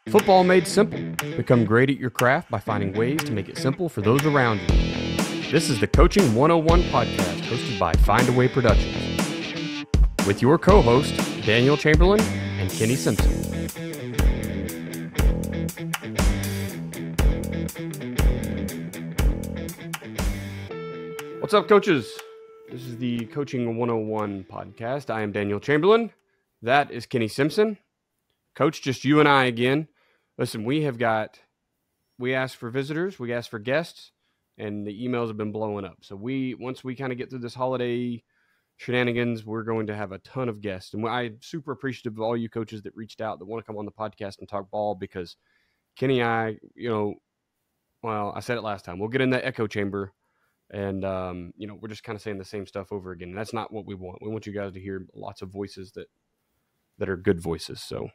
Football made simple. Become great at your craft by finding ways to make it simple for those around you. This is the Coaching 101 podcast hosted by Find a Way Productions with your co-hosts Daniel Chamberlain and Kenny Simpson. What's up, coaches? This is the Coaching 101 podcast. I am Daniel Chamberlain. That is Kenny Simpson. Coach, just you and I again. Listen, we asked for visitors, we asked for guests, and the emails have been blowing up. So once we kind of get through this holiday shenanigans, we're going to have a ton of guests. And I'm super appreciative of all you coaches that reached out that want to come on the podcast and talk ball, because Kenny and I, I said it last time, we'll get in that echo chamber and, we're just kind of saying the same stuff over again. And that's not what we want. We want you guys to hear lots of voices that are good voices. So,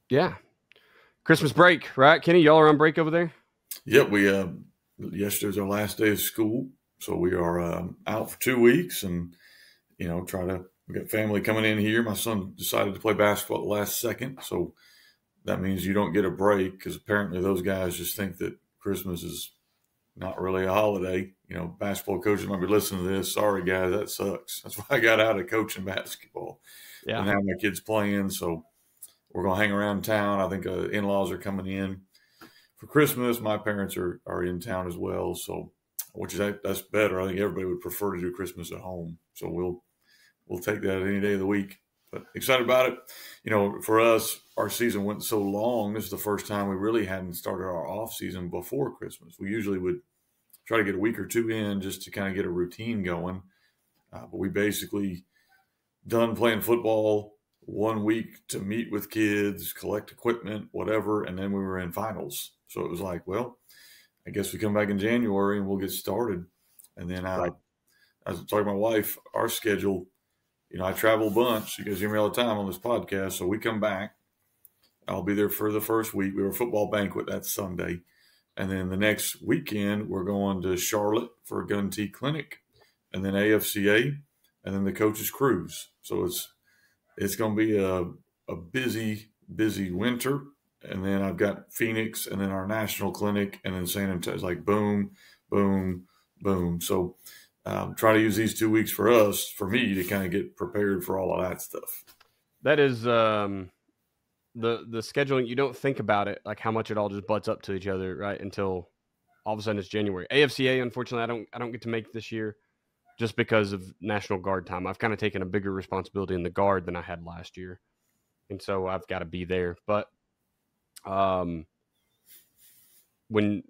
yeah. Christmas break, right? Kenny, y'all are on break over there? Yep. Yesterday's our last day of school. So we are out for 2 weeks and, we got family coming in here. My son decided to play basketball at the last second. So that means you don't get a break, because apparently those guys just think that Christmas is not really a holiday. Basketball coaches might be listening to this. Sorry, guys, that sucks. That's why I got out of coaching basketball. Yeah. And now my kid's playing, so we're going to hang around town. I think in-laws are coming in for Christmas. My parents are in town as well, so that's better. I think everybody would prefer to do Christmas at home, so we'll take that any day of the week. But excited about it. For us, our season went so long. This is the first time we really hadn't started our off season before Christmas. We usually would try to get a week or two in just to kind of get a routine going. But we basically done playing football 1 week to meet with kids, collect equipment, whatever, and then we were in finals. So it was like, well, I guess we come back in January and we'll get started. And then I was talking to my wife, our schedule, I travel a bunch. You guys hear me all the time on this podcast. So we come back. I'll be there for the first week. We have a football banquet that Sunday. And then the next weekend, we're going to Charlotte for a gun tea clinic, and then AFCA, and then the coaches cruise. So it's going to be a busy, busy winter. And then I've got Phoenix, and then our national clinic, and then San Antonio. It's like boom, boom, boom. So try to use these 2 weeks for me to kind of get prepared for all of that stuff. That is the scheduling. You don't think about it, like how much it all just butts up to each other, right? Until all of a sudden it's January. AFCA, unfortunately, I don't get to make this year just because of National Guard time. I've kind of taken a bigger responsibility in the Guard than I had last year, and so I've got to be there. But when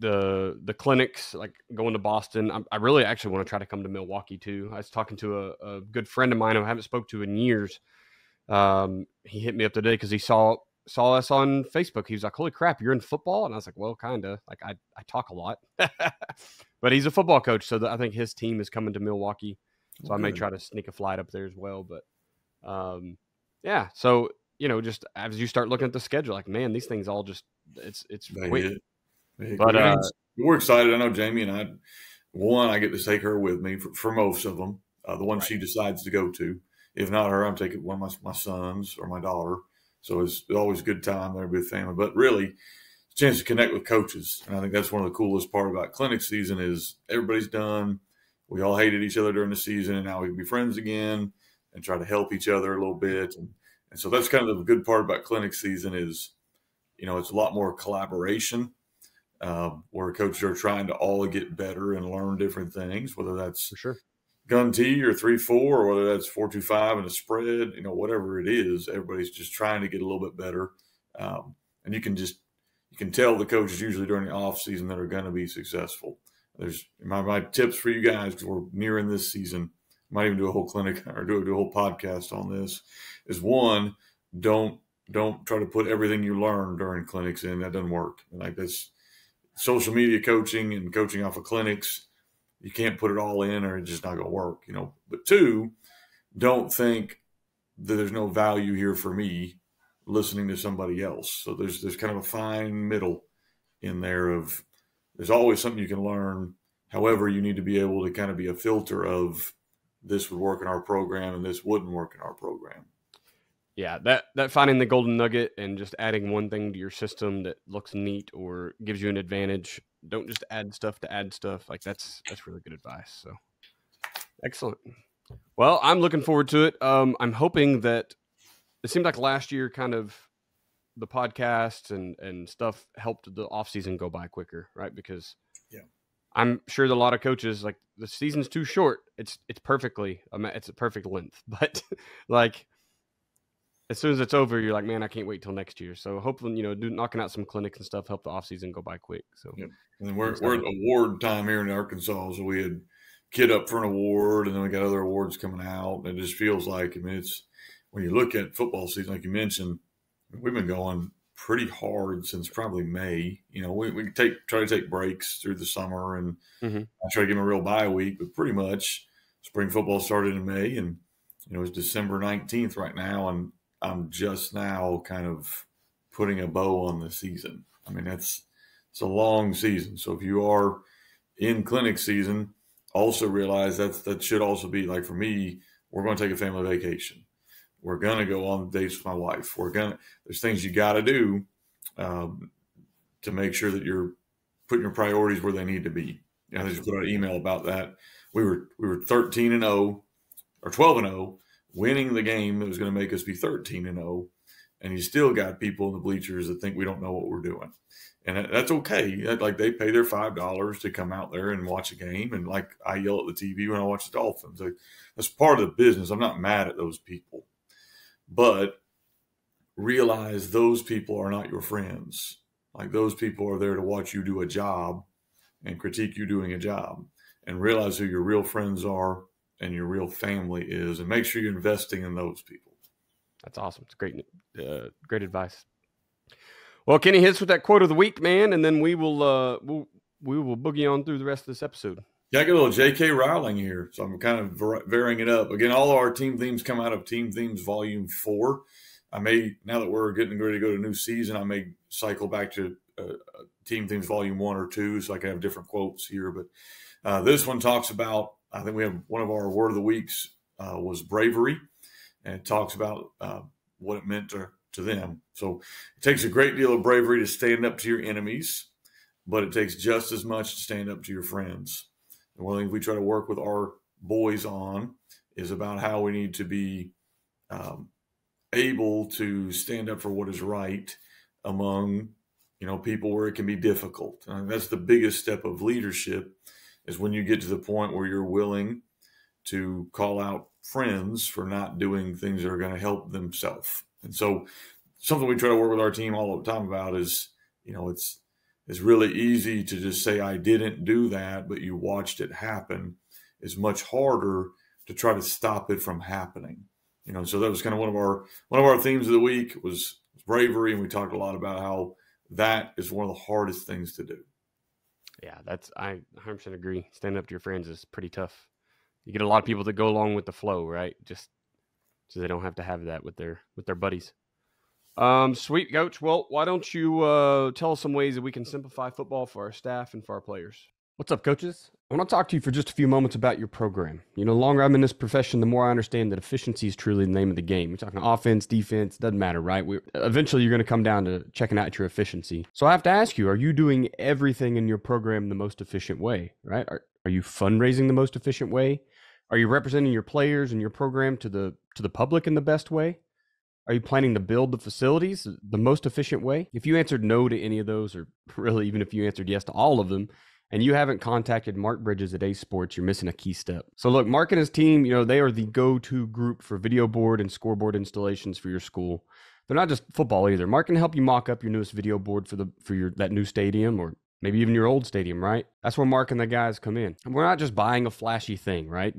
the clinics, like going to Boston, I really actually want to try to come to Milwaukee too. I was talking to a good friend of mine who I haven't spoke to in years. He hit me up today because he saw us on Facebook. He was like, "Holy crap, you're in football?" And I was like, "Well, kind of. Like I talk a lot." But he's a football coach, so I think his team is coming to Milwaukee. So I may try to sneak a flight up there as well. But yeah, so just as you start looking at the schedule, like, man, these things all just it's quick. But we're excited. I know Jamie and I get to take her with me for most of them. The one she decides to go to. If not her, I'm taking one of my sons or my daughter. So it's always a good time there with family. But really, it's a chance to connect with coaches. And I think that's one of the coolest part about clinic season is everybody's done. We all hated each other during the season, and now we can be friends again and try to help each other a little bit. And so that's kind of the good part about clinic season is, it's a lot more collaboration where coaches are trying to all get better and learn different things, whether that's for sure gun T or 3-4, or whether that's 4-2-5 and a spread, whatever it is, everybody's just trying to get a little bit better. And you can tell the coaches usually during the off season that are going to be successful. There's my tips for you guys, because we're nearing this season. Might even do a whole clinic or do a whole podcast on this. Is one, don't try to put everything you learn during clinics in. That doesn't work. Like this social media coaching and coaching off of clinics, you can't put it all in or it's just not going to work, But two, don't think that there's no value here for me listening to somebody else. So there's kind of a fine middle in there of there's always something you can learn. However, you need to be able to kind of be a filter of this would work in our program and this wouldn't work in our program. Yeah, that finding the golden nugget and just adding one thing to your system that looks neat or gives you an advantage. Don't just add stuff to add stuff. Like that's really good advice. So excellent. Well, I'm looking forward to it. I'm hoping that it seemed like last year kind of the podcasts and stuff helped the off season go by quicker, right? Because I'm sure that a lot of coaches, like, the season's too short. It's perfectly, it's a perfect length, but like as soon as it's over, you're like, man, I can't wait till next year. So hopefully, knocking out some clinics and stuff help the off season go by quick. So and we're at award time here in Arkansas, so we had kid up for an award, and then we got other awards coming out. And it just feels like, it's when you look at football season, like you mentioned, we've been going pretty hard since probably May. We try to take breaks through the summer, and I try to give them a real bye week, but pretty much spring football started in May, and it's December 19th right now, and I'm just now kind of putting a bow on the season. I mean, it's a long season. So if you are in clinic season, also realize that should also be, like, for me, we're going to take a family vacation. We're going to go on dates with my wife. There's things you got to do to make sure that you're putting your priorities where they need to be. I just put out an email about that. We were 13-0 or 12-0, winning the game that was going to make us be 13-0, and you still got people in the bleachers that think we don't know what we're doing. And that's okay. Like, they pay their $5 to come out there and watch a game, and like I yell at the TV when I watch the Dolphins. That's part of the business. I'm not mad at those people. But realize those people are not your friends. Like, those people are there to watch you do a job and critique you doing a job. And realize who your real friends are and your real family is, and make sure you're investing in those people. That's awesome. It's great advice. Well, Kenny, hits with that quote of the week, man, and then we will boogie on through the rest of this episode. Yeah, I got a little J.K. Rowling here, so I'm kind of varying it up. Again, all of our team themes come out of Team Themes Volume 4. Now that we're getting ready to go to a new season, I may cycle back to Team Themes Volume 1 or 2, so I can have different quotes here. But this one talks about, I think we have one of our word of the weeks was bravery, and it talks about what it meant to them. So it takes a great deal of bravery to stand up to your enemies, but it takes just as much to stand up to your friends. And one of the things we try to work with our boys on is about how we need to be able to stand up for what is right among, people where it can be difficult. And that's the biggest step of leadership, is when you get to the point where you're willing to call out friends for not doing things that are going to help themselves. And so something we try to work with our team all the time about is, it's really easy to just say, I didn't do that, but you watched it happen. It's much harder to try to stop it from happening. So that was kind of one of our themes of the week was bravery. And we talked a lot about how that is one of the hardest things to do. Yeah, I 100% agree. Standing up to your friends is pretty tough. You get a lot of people that go along with the flow, right? Just so they don't have to have that with their buddies. Sweet, Coach. Well, why don't you tell us some ways that we can simplify football for our staff and for our players? What's up, coaches? I want to talk to you for just a few moments about your program. The longer I'm in this profession, the more I understand that efficiency is truly the name of the game. You're talking offense, defense, doesn't matter, right? Eventually, you're going to come down to checking out your efficiency. So I have to ask you, are you doing everything in your program the most efficient way, right? Are you fundraising the most efficient way? Are you representing your players and your program to the public in the best way? Are you planning to build the facilities the most efficient way? If you answered no to any of those, or really even if you answered yes to all of them, and you haven't contacted Mark Bridges at Ace Sports, you're missing a key step. So look, Mark and his team, they are the go-to group for video board and scoreboard installations for your school. They're not just football either. Mark can help you mock up your newest video board for that new stadium, or maybe even your old stadium, right? That's where Mark and the guys come in. And we're not just buying a flashy thing, right?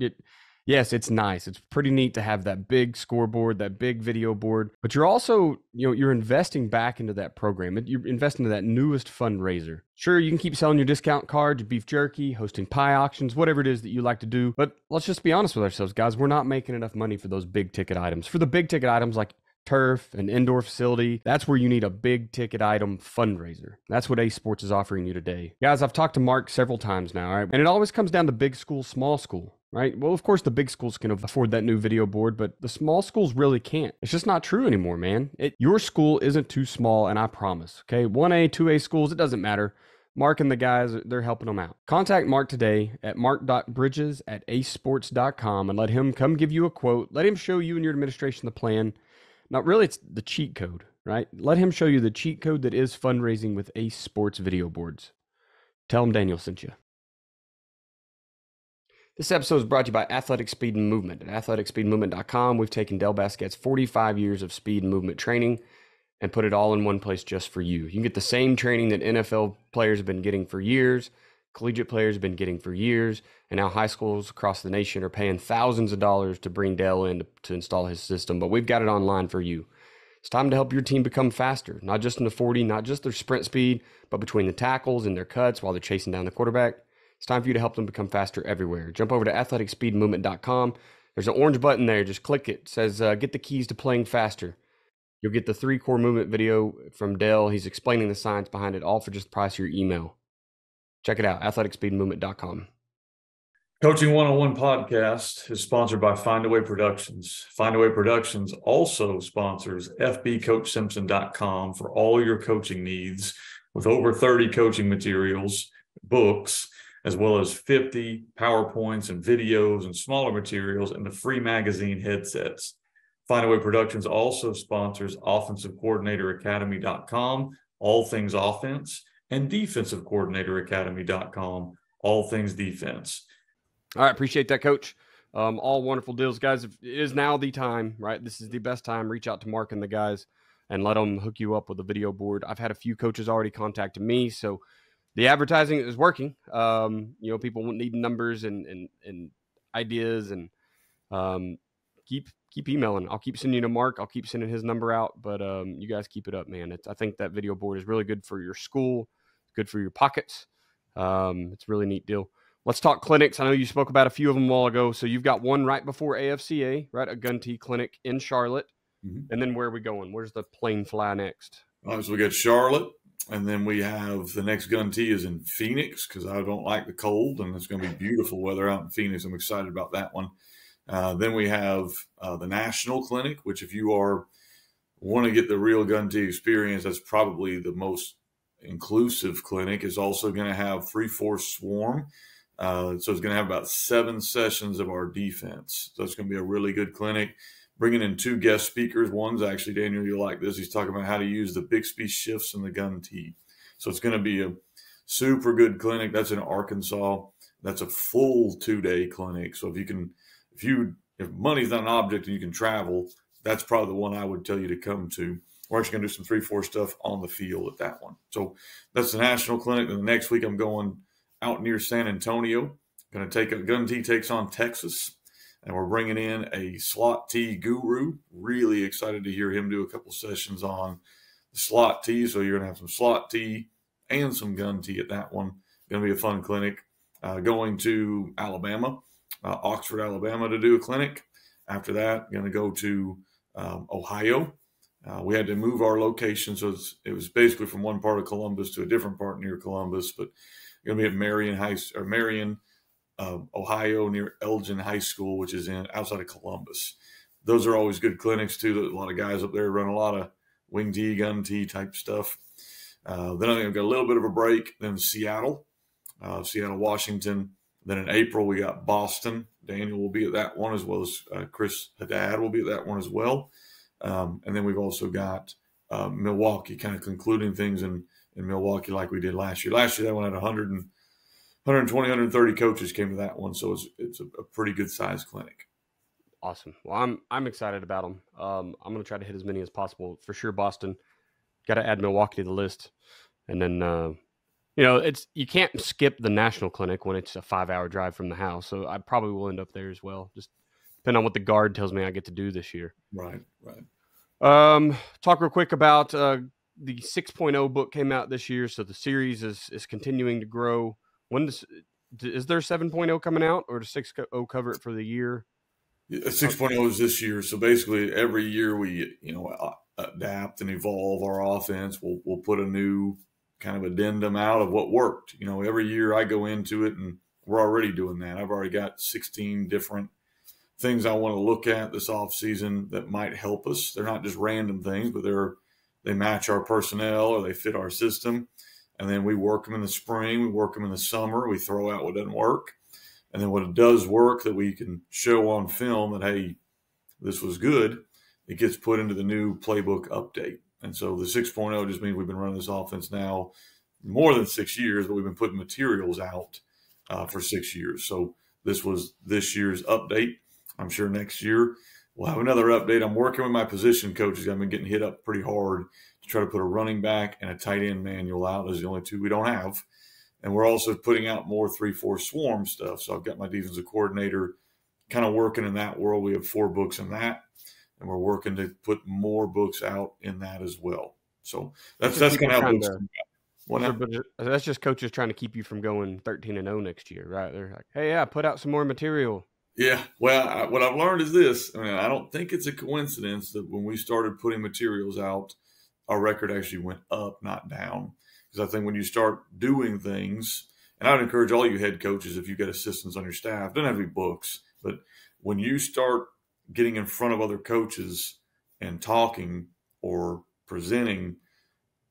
Yes, it's nice. It's pretty neat to have that big scoreboard, that big video board, but you're also, you're investing back into that program. You're investing into that newest fundraiser. Sure, you can keep selling your discount cards, your beef jerky, hosting pie auctions, whatever it is that you like to do. But let's just be honest with ourselves, guys. We're not making enough money for those big ticket items. For the big ticket items like turf, an indoor facility, that's where you need a big ticket item fundraiser. That's what Ace Sports is offering you today. Guys, I've talked to Mark several times now, right? And it always comes down to big school, small school, right? Well, of course, the big schools can afford that new video board, but the small schools really can't. It's just not true anymore, man. Your school isn't too small, and I promise, okay? 1A, 2A schools, it doesn't matter. Mark and the guys, they're helping them out. Contact Mark today at mark.bridges@acesports.com and let him come give you a quote. Let him show you and your administration the plan. Now, really, it's the cheat code, right? Let him show you the cheat code that is fundraising with Ace Sports video boards. Tell him Daniel sent you. This episode is brought to you by Athletic Speed and Movement. At athleticspeedmovement.com, we've taken Del Basquet's 45 years of speed and movement training and put it all in one place just for you. You can get the same training that NFL players have been getting for years, collegiate players have been getting for years, and now high schools across the nation are paying thousands of dollars to bring Dell in to install his system, but we've got it online for you. It's time to help your team become faster, not just in the 40, not just their sprint speed, but between the tackles and their cuts while they're chasing down the quarterback. It's time for you to help them become faster everywhere. Jump over to athleticspeedmovement.com. There's an orange button there. Just click it. It says, get the keys to playing faster. You'll get the 3 core movement video from Dell. He's explaining the science behind it, all for just the price of your email. Check it out, athleticspeedmovement.com. Coaching 101 podcast is sponsored by Findaway Productions. Findaway Productions also sponsors fbcoachsimpson.com for all your coaching needs, with over 30 coaching materials, books, as well as 50 PowerPoints and videos and smaller materials, and the free magazine headsets. Findaway Productions also sponsors offensivecoordinatoracademy.com, all things offense, and defensivecoordinatoracademy.com, all things defense. All right, appreciate that, Coach. All wonderful deals, guys. It is now the time, right? This is the best time. Reach out to Mark and the guys and let them hook you up with a video board. I've had a few coaches already contacted me, so the advertising is working. People need numbers and ideas, and keep emailing. I'll keep sending you to Mark. I'll keep sending his number out, but you guys keep it up, man. I think that video board is really good for your school, good for your pockets. It's a really neat deal. Let's talk clinics. I know you spoke about a few of them a while ago. So you've got one right before AFCA, right? A gun tee clinic in Charlotte. Mm-hmm. And then where are we going? Where's the plane fly next? All right, so we got Charlotte, and then we have the next gun tee is in Phoenix, because I don't like the cold, and it's going to be beautiful weather out in Phoenix. I'm excited about that one. Then we have the National Clinic, which if you want to get the real gun tee experience, that's probably the most inclusive clinic. Is also going to have 3-4 swarm. So it's going to have about 7 sessions of our defense. So it's going to be a really good clinic. Bringing in 2 guest speakers. One's actually, Daniel, you'll like this. He's talking about how to use the Bixby shifts in the gun tee. So it's going to be a super good clinic. That's in Arkansas. That's a full 2-day clinic. So if money's not an object and you can travel, that's probably the one I would tell you to come to. We're actually going to do some 3-4 stuff on the field at that one. So that's the National Clinic. And the next week I'm going out near San Antonio. Going to take a gun tee takes on Texas. And we're bringing in a slot tee guru. Really excited to hear him do a couple sessions on the slot tee. So you're going to have some slot tee and some gun tee at that one. Going to be a fun clinic. Going to Alabama, Oxford, Alabama to do a clinic. After that, going to go to Ohio. We had to move our location, so it was basically from one part of Columbus to a different part near Columbus. But going to be at Marion, Ohio, near Elgin High School, which is outside of Columbus. Those are always good clinics too. A lot of guys up there run a lot of wing tee, gun tee type stuff. Then I think I've got a little bit of a break. Then Seattle, Washington. Then in April we got Boston. Daniel will be at that one, as well as Chris Haddad will be at that one as well. And then we've also got Milwaukee, kind of concluding things in Milwaukee like we did last year. Last year that one had 120, 130 coaches came to that one, so it's a pretty good sized clinic. Awesome. Well, I'm excited about them. I'm going to try to hit as many as possible. For sure, Boston. Got to add Milwaukee to the list. And then, you can't skip the National Clinic when it's a 5-hour drive from the house. So I probably will end up there as well. Just depending on what the guard tells me I get to do this year. Right. Talk real quick about the 6.0 book came out this year. So the series is continuing to grow. Is there 7.0 coming out, or does 6.0 cover it for the year? 6.0 is this year. So basically every year we, adapt and evolve our offense. We'll put a new kind of addendum out of what worked. Every year I go into it and we're already doing that. I've already got 16 different things I want to look at this offseason that might help us. They're not just random things, but they match our personnel or they fit our system. And then we work them in the spring, we work them in the summer, we throw out what doesn't work. And then what it does work that we can show on film that, hey, this was good, it gets put into the new playbook update. And so the 6.0 just means we've been running this offense now more than 6 years, but we've been putting materials out for 6 years. So this was this year's update. I'm sure next year we'll have another update. I'm working with my position coaches. I've been getting hit up pretty hard to try to put a running back and a tight end manual out. Those are the only two we don't have. And we're also putting out more 3-4 swarm stuff. So I've got my defensive coordinator kind of working in that world. We have 4 books in that, and we're working to put more books out in that as well. So that's kind of how books come out. That's just coaches trying to keep you from going 13-0 next year, right? They're like, hey, yeah, put out some more material. Yeah. Well, what I've learned is this. I don't think it's a coincidence that when we started putting materials out, our record actually went up, not down. Because I think when you start doing things, and I would encourage all you head coaches, if you've got assistants on your staff, don't have to be books, but when you start getting in front of other coaches and talking or presenting,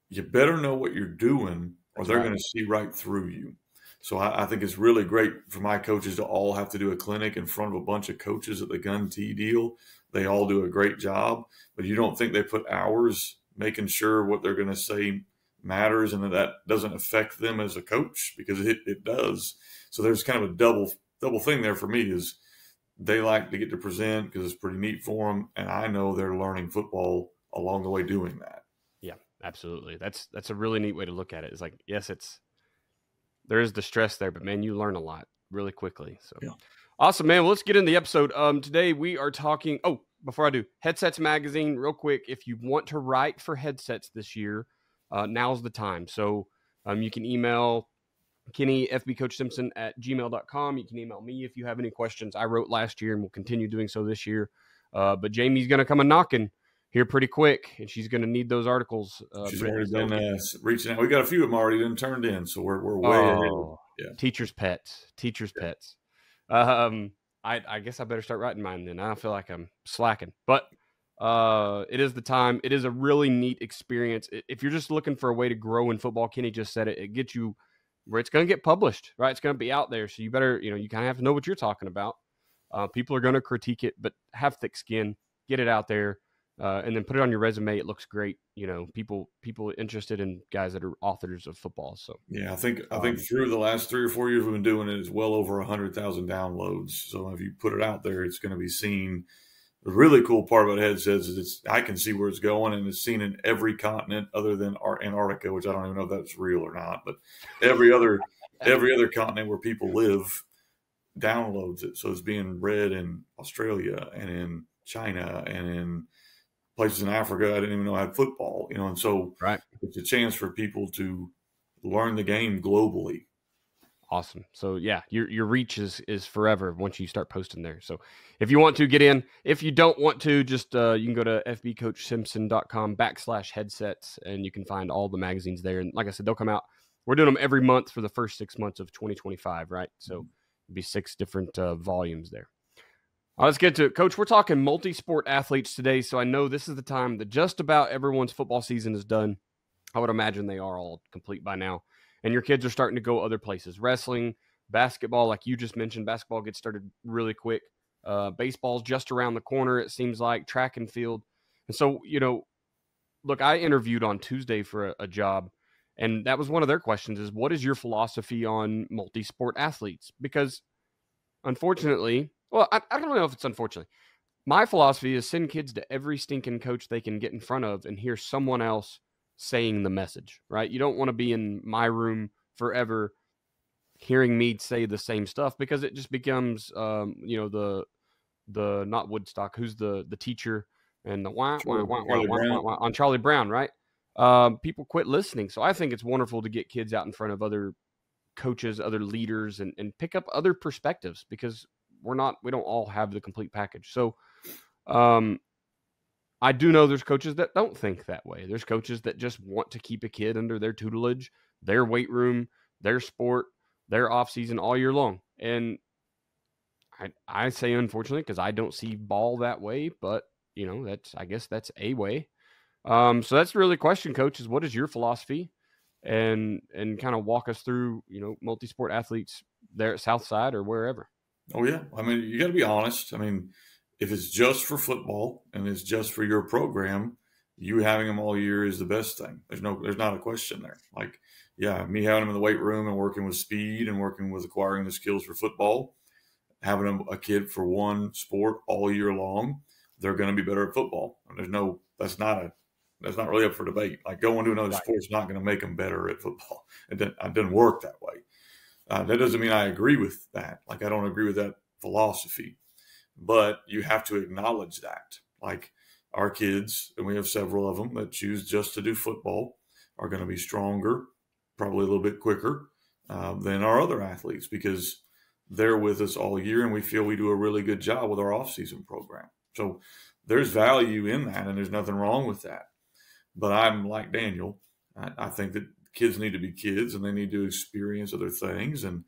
you better know what you're doing or they're going to see right through you. So I think it's really great for my coaches to all have to do a clinic in front of a bunch of coaches at the Gun T deal. They all do a great job, but you don't think they put hours making sure what they're going to say matters and that doesn't affect them as a coach, because it does. So there's kind of a double thing there for me is they like to get to present because it's pretty neat for them. And I know they're learning football along the way doing that. Yeah, absolutely. That's a really neat way to look at it. It's like, yes, there is the stress there, but man, you learn a lot really quickly. So yeah. Awesome, man. Well, let's get into the episode. Today we are talking, before I do, Headsets Magazine, real quick. If you want to write for Headsets this year, now's the time. So you can email Kenny, fbcoachsimpson@gmail.com. You can email me if you have any questions. I wrote last year and will continue doing so this year. But Jamie's going to come a knocking here pretty quick, and she's going to need those articles. She's already been reaching out. We got a few of them already been turned in, so we're way ahead. Yeah. Teachers' pets. I guess I better start writing mine then. I feel like I'm slacking. But it is the time. It is a really neat experience. If you're just looking for a way to grow in football, Kenny just said it. It gets you where it's going to get published, right? It's going to be out there. So you better, you kind of have to know what you're talking about. People are going to critique it, but have thick skin. Get it out there. And then put it on your resume. It looks great. People interested in guys that are authors of football. So yeah, I think through the last 3 or 4 years we've been doing it, it's well over 100,000 downloads. So if you put it out there, it's going to be seen. The really cool part about Headsets is I can see where it's going, and it's seen in every continent other than Antarctica, which I don't even know if that's real or not. But every other continent where people live downloads it. So it's being read in Australia and in China and in places in Africa I didn't even know had football, and so It's a chance for people to learn the game globally. Awesome. So yeah, your reach is forever once you start posting there. So if you want to get in, if you don't want to, just you can go to fbcoachsimpson.com/headsets and you can find all the magazines there. And like I said, they'll come out. We're doing them every month for the first 6 months of 2025, right? So it'll be 6 different volumes there. All right, let's get to it. Coach, we're talking multi-sport athletes today, so I know this is the time that just about everyone's football season is done. I would imagine they are all complete by now. And your kids are starting to go other places. Wrestling, basketball, like you just mentioned, basketball gets started really quick. Baseball's just around the corner, it seems like, track and field. And so, look, I interviewed on Tuesday for a job, and that was one of their questions is, what is your philosophy on multi-sport athletes? Because unfortunately, well, I don't know if it's unfortunately. My philosophy is send kids to every stinking coach they can get in front of and hear someone else saying the message, right? You don't want to be in my room forever hearing me say the same stuff, because it just becomes, the not Woodstock, who's the teacher, and the on Charlie Brown, right? People quit listening. So I think it's wonderful to get kids out in front of other coaches, other leaders, and pick up other perspectives, because we don't all have the complete package. So I do know there's coaches that don't think that way. There's coaches that just want to keep a kid under their tutelage, their weight room, their sport, their off season all year long. And I say unfortunately because I don't see ball that way, but I guess that's a way. So that's really the question, Coach, is what is your philosophy? And kind of walk us through, multi-sport athletes there at Southside or wherever. Oh yeah. I mean, you got to be honest. I mean, if it's just for football and it's just for your program, you having them all year is the best thing. There's not a question there. Like, yeah, me having them in the weight room and working with speed and working with acquiring the skills for football, having a kid for one sport all year long, they're going to be better at football. That's not really up for debate. Like going to another sport is not going to make them better at football. It didn't work that way. That doesn't mean I agree with that. Like I don't agree with that philosophy, but you have to acknowledge that. Like our kids, and we have several of them that choose just to do football, are going to be stronger, probably a little bit quicker than our other athletes because they're with us all year and we feel we do a really good job with our off-season program. So there's value in that and there's nothing wrong with that. But I'm like Daniel. I think that kids need to be kids and they need to experience other things. And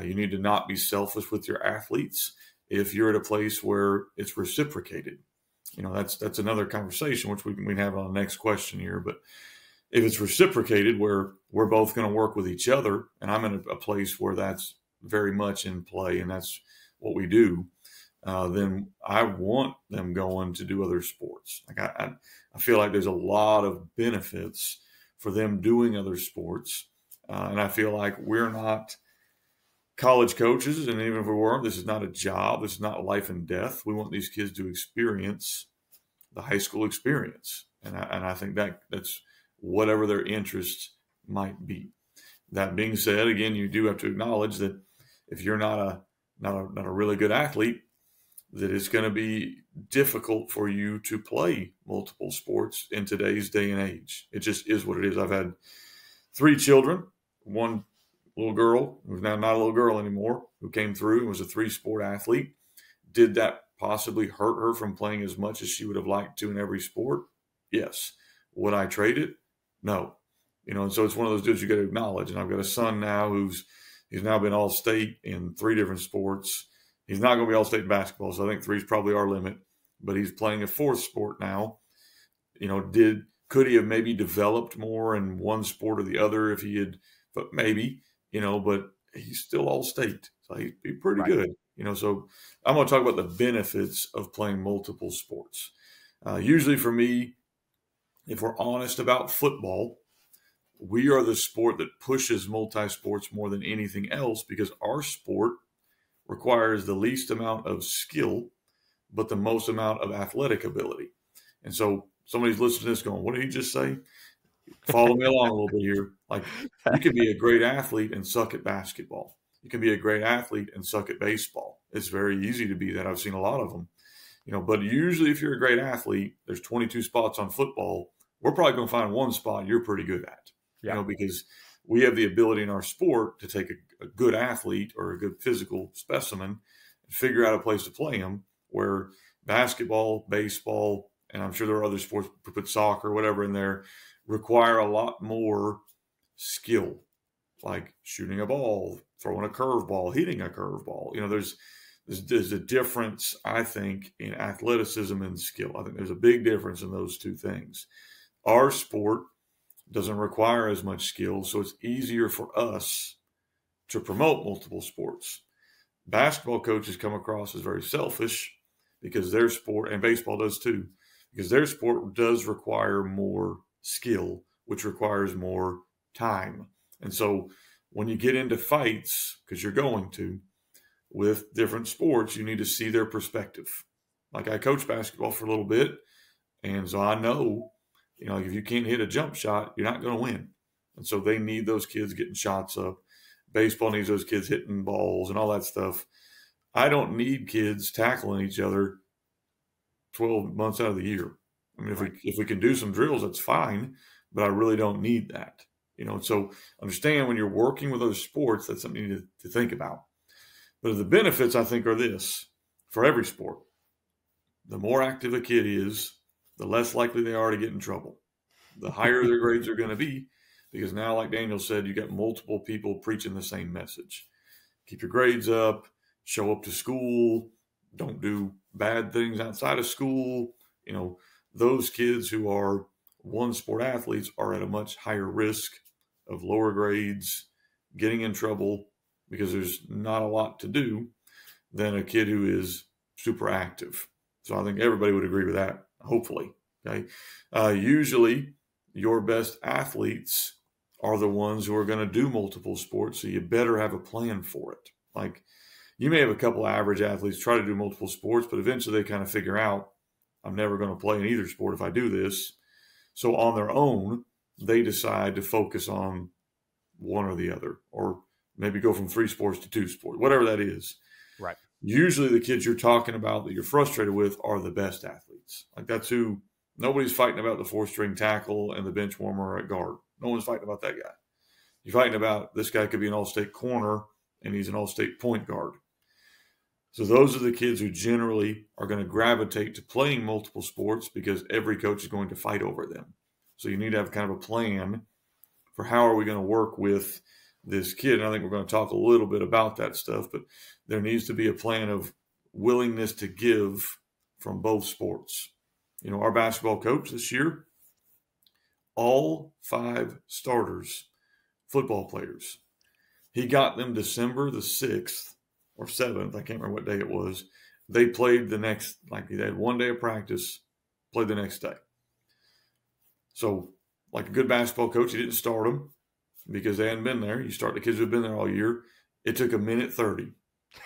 you need to not be selfish with your athletes if you're at a place where it's reciprocated. That's another conversation, which we can have on the next question here. But if it's reciprocated, where we're both going to work with each other, and I'm in a place where that's very much in play and that's what we do, then I want them going to do other sports. Like I feel like there's a lot of benefits for them doing other sports. And I feel like we're not college coaches. And even if we weren't, this is not a job. This is not life and death. We want these kids to experience the high school experience. And I think that's whatever their interest might be. That being said, again, you do have to acknowledge that if you're not a really good athlete, that it's going to be difficult for you to play multiple sports in today's day and age. It just is what it is. I've had 3 children, one little girl who's now not a little girl anymore, who came through and was a 3-sport athlete. Did that possibly hurt her from playing as much as she would have liked to in every sport? Yes. Would I trade it? No. And so it's one of those dudes you got to acknowledge. And I've got a son now he's now been all-state in 3 different sports. He's not going to be all-state in basketball, so I think 3 is probably our limit. But he's playing a 4th sport now. Could he have maybe developed more in one sport or the other if he had? But maybe, but he's still all-state, so he'd be pretty good. So I'm going to talk about the benefits of playing multiple sports. Usually for me, if we're honest about football, we are the sport that pushes multi-sports more than anything else because our sport requires the least amount of skill, but the most amount of athletic ability. And so somebody's listening to this going, what did he just say? Follow me along a little bit here. Like you can be a great athlete and suck at basketball. You can be a great athlete and suck at baseball. It's very easy to be that. I've seen a lot of them, but usually if you're a great athlete, there's 22 spots on football. We're probably going to find one spot you're pretty good at, because we have the ability in our sport to take a good athlete or a good physical specimen and figure out a place to play them, where basketball, baseball, and I'm sure there are other sports, put soccer, whatever in there, require a lot more skill, like shooting a ball, throwing a curveball, hitting a curveball. There's a difference, I think, in athleticism and skill. I think there's a big difference in those two things. Our sport doesn't require as much skill, so it's easier for us to promote multiple sports. Basketball coaches come across as very selfish because their sport, and baseball does too, because their sport does require more skill, which requires more time. And so when you get into fights, because you're going to, with different sports, you need to see their perspective. Like I coached basketball for a little bit, and so I know, if you can't hit a jump shot, you're not going to win. And so they need those kids getting shots up. Baseball needs those kids hitting balls and all that stuff. I don't need kids tackling each other 12 months out of the year. I mean, if we can do some drills, that's fine, but I really don't need that. So understand when you're working with other sports, that's something you need to think about. But the benefits, I think, are this for every sport. The more active a kid is, the less likely they are to get in trouble. The higher their grades are going to be, because now, like Daniel said, you got multiple people preaching the same message. Keep your grades up, show up to school, don't do bad things outside of school. You know, those kids who are one sport athletes are at a much higher risk of lower grades, getting in trouble because there's not a lot to do than a kid who is super active. So I think everybody would agree with that, hopefully. Okay. Usually your best athletes are the ones who are going to do multiple sports. So you better have a plan for it. Like, you may have a couple of average athletes try to do multiple sports, but eventually they kind of figure out, I'm never going to play in either sport if I do this. So on their own, they decide to focus on one or the other, or maybe go from 3 sports to 2 sports, whatever that is. Right. Usually the kids you're talking about that you're frustrated with are the best athletes. Like, that's who, nobody's fighting about the 4-string tackle and the bench warmer at guard. No one's fighting about that guy. You're fighting about this guy could be an all-state corner and he's an all-state point guard. So those are the kids who generally are going to gravitate to playing multiple sports because every coach is going to fight over them. So you need to have kind of a plan for how are we going to work with this kid. And I think we're going to talk a little bit about that stuff, but there needs to be a plan of willingness to give from both sports. You know, our basketball coach this year, all 5 starters, football players, he got them December the 6th or 7th. I can't remember what day it was. They played the next, like, they had 1 day of practice, played the next day. So, like a good basketball coach, he didn't start them because they hadn't been there. You start the kids who have been there all year. It took a minute 30.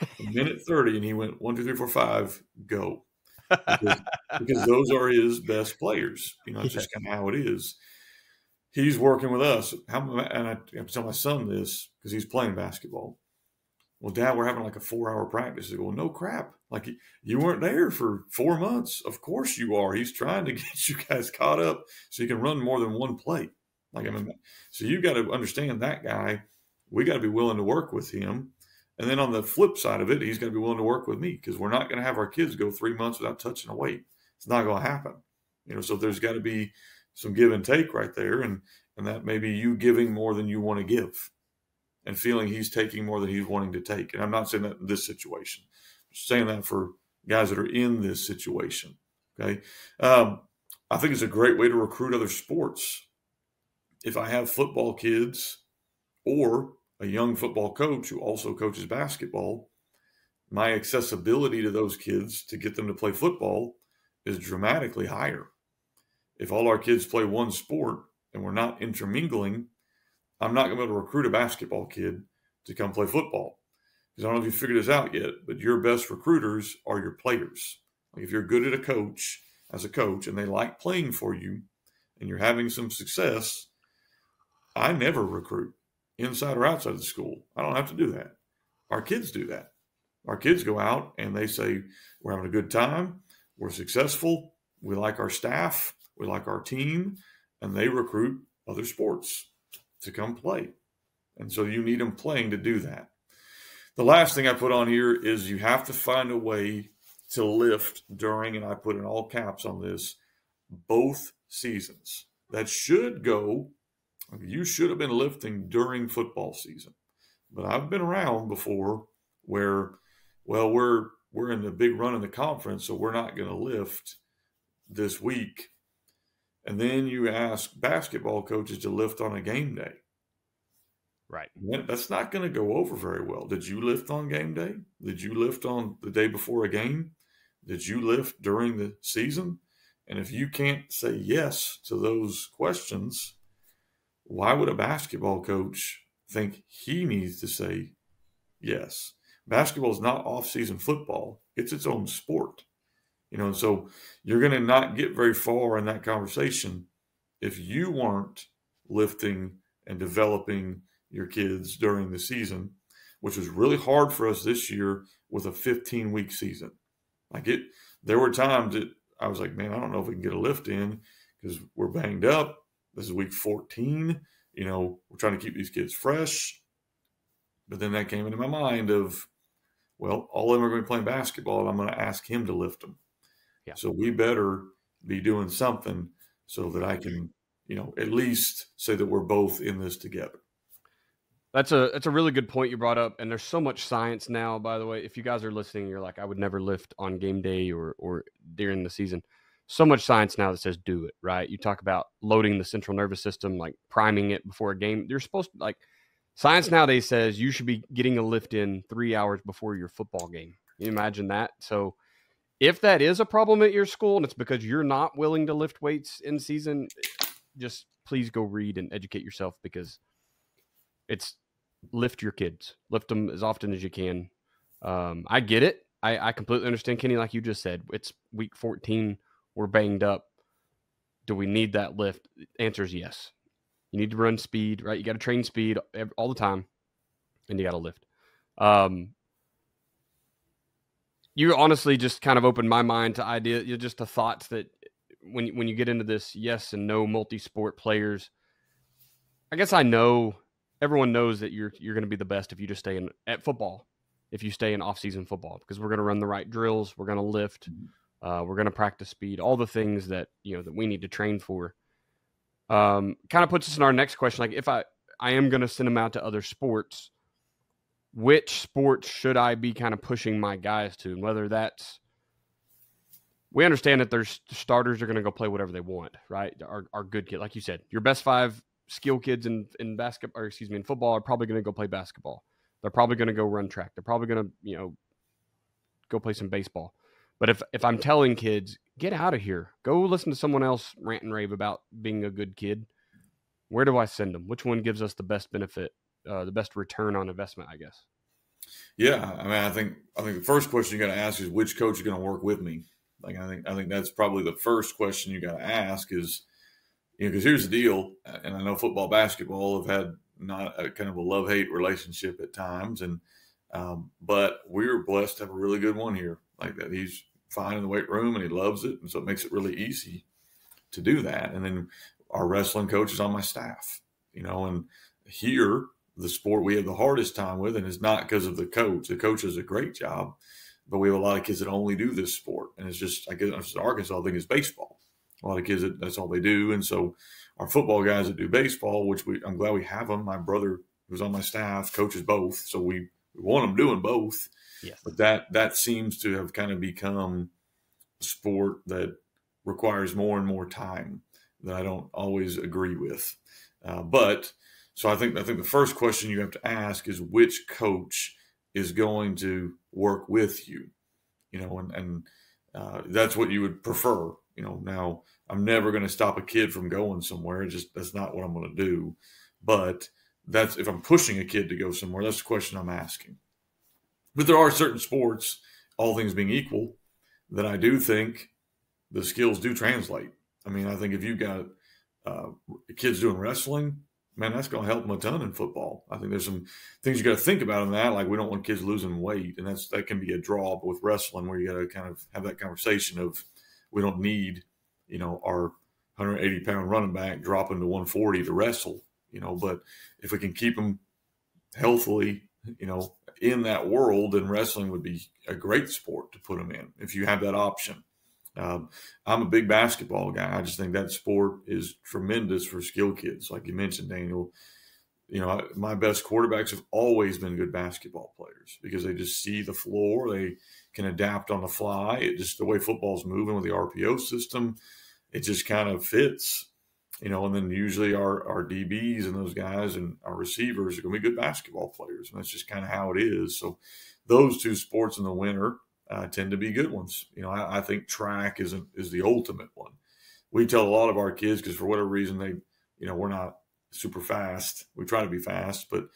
A minute 30, and he went 1, 2, 3, 4, 5, go. Because those are his best players. You know, it's just kind of how it is. He's working with us. And I tell my son this because he's playing basketball. Well, Dad, we're having like a 4-hour practice. I go, well, no crap. Like, you weren't there for 4 months. Of course you are. He's trying to get you guys caught up so you can run more than one play. Like, I mean, so you got to understand that guy. We got to be willing to work with him. And then on the flip side of it, he's going to be willing to work with me because we're not going to have our kids go 3 months without touching a weight. It's not going to happen. You know, so there's got to be some give and take right there. And that may be you giving more than you want to give and feeling he's taking more than he's wanting to take. And I'm not saying that in this situation. I'm saying that for guys that are in this situation. Okay. I think it's a great way to recruit other sports. If I have football kids or a young football coach who also coaches basketball, my accessibility to those kids to get them to play football is dramatically higher. If all our kids play one sport and we're not intermingling, I'm not going to be able to recruit a basketball kid to come play football. Because I don't know if you figured this out yet, but your best recruiters are your players. Like, if you're good at as a coach, and they like playing for you and you're having some success, I never recruit inside or outside of the school. I don't have to do that. Our kids do that. Our kids go out and they say, we're having a good time, we're successful, we like our staff, we like our team, and they recruit other sports to come play. And so you need them playing to do that. The last thing I put on here is you have to find a way to lift during, and I put in all caps on this, both seasons. That should go, you should have been lifting during football season. But I've been around before where, well, we're in the big run in the conference, so we're not going to lift this week. And then you ask basketball coaches to lift on a game day. Right. That's not going to go over very well. Did you lift on game day? Did you lift on the day before a game? Did you lift during the season? And if you can't say yes to those questions, why would a basketball coach think he needs to say yes? Basketball is not off-season football. It's its own sport. You know, and so you're going to not get very far in that conversation if you weren't lifting and developing your kids during the season, which was really hard for us this year with a 15-week season. There were times that I was like, man, I don't know if we can get a lift in because we're banged up. This is week 14. You know, we're trying to keep these kids fresh. But then that came into my mind of, Well, all of them are going to be playing basketball, and I'm going to ask him to lift them. Yeah. So we better be doing something so that I can, at least say that we're both in this together. That's a really good point you brought up. And there's so much science now, by the way. If you guys are listening, you're like, I would never lift on game day or during the season. So much science now that says do it, right? You talk about loading the central nervous system, like priming it before a game. You're supposed to, like, science nowadays says you should be getting a lift in 3 hours before your football game. Can you imagine that? So if that is a problem at your school and it's because you're not willing to lift weights in season, just please go read and educate yourself, because it's lift your kids. Lift them as often as you can. I get it. I completely understand, Kenny, like you just said. It's week 14. We're banged up. Do we need that lift? The answer is yes. You need to run speed, right? You got to train speed all the time, and you got to lift. You honestly just kind of opened my mind to just to thoughts that when you get into this yes and no multi-sport players, I guess everyone knows that you're going to be the best if you just stay at football, if you stay in off-season football, because we're going to run the right drills, we're going to lift, we're going to practice speed, all the things that that we need to train for. Kind of puts us in our next question. Like, if I am going to send them out to other sports, which sports should I be kind of pushing my guys to? And whether we understand that there's starters are going to go play whatever they want, right? Our good kid, like you said, your best 5 skill kids in basketball, in football, are probably going to go play basketball. They're probably going to go run track. They're probably going to, go play some baseball. But if I'm telling kids, get out of here, go listen to someone else rant and rave about being a good kid, where do I send them? Which one gives us the best benefit, the best return on investment, I guess? Yeah, I mean, I think the first question you got to ask is, which coach is going to work with me? Like, I think that's probably the first question you got to ask is, because here's the deal, and I know football, basketball have had not a kind of a love-hate relationship at times, and but we're blessed to have a really good one here, like that. He's fine in the weight room and he loves it, and so it makes it really easy to do that. And then our wrestling coach is on my staff, and here the sport we have the hardest time with, and it's not because of the coach. The coach does a great job, but we have a lot of kids that only do this sport, and it's just, I guess, Arkansas, I think, is baseball. A lot of kids, that's all they do. And so our football guys that do baseball, which I'm glad we have them. My brother, who's on my staff, coaches both. So we want them doing both. Yes. But that seems to have kind of become a sport that requires more and more time that I don't always agree with. But so I think the first question you have to ask is, which coach is going to work with you, and that's what you would prefer. Now I'm never going to stop a kid from going somewhere. That's not what I'm going to do. But that's, if I'm pushing a kid to go somewhere, that's the question I'm asking. But there are certain sports, all things being equal, that I do think the skills do translate. I mean, I think if you've got kids doing wrestling, man, that's going to help them a ton in football. I think there's some things you got to think about in that. Like, we don't want kids losing weight, and that can be a draw. But with wrestling, where you got to kind of have that conversation of, we don't need, our 180-pound running back dropping to 140 to wrestle, but if we can keep them healthily, in that world, then wrestling would be a great sport to put them in if you have that option. I'm a big basketball guy. I just think that sport is tremendous for skill kids. Like you mentioned, Daniel, my best quarterbacks have always been good basketball players because they just see the floor. They can adapt on the fly. It just, the way football's moving with the RPO system, it just kind of fits, and then usually our DBs and those guys and our receivers are going to be good basketball players. And that's just kind of how it is. So those two sports in the winter tend to be good ones. I think track is the ultimate one. We tell a lot of our kids, because for whatever reason we're not super fast. We try to be fast, but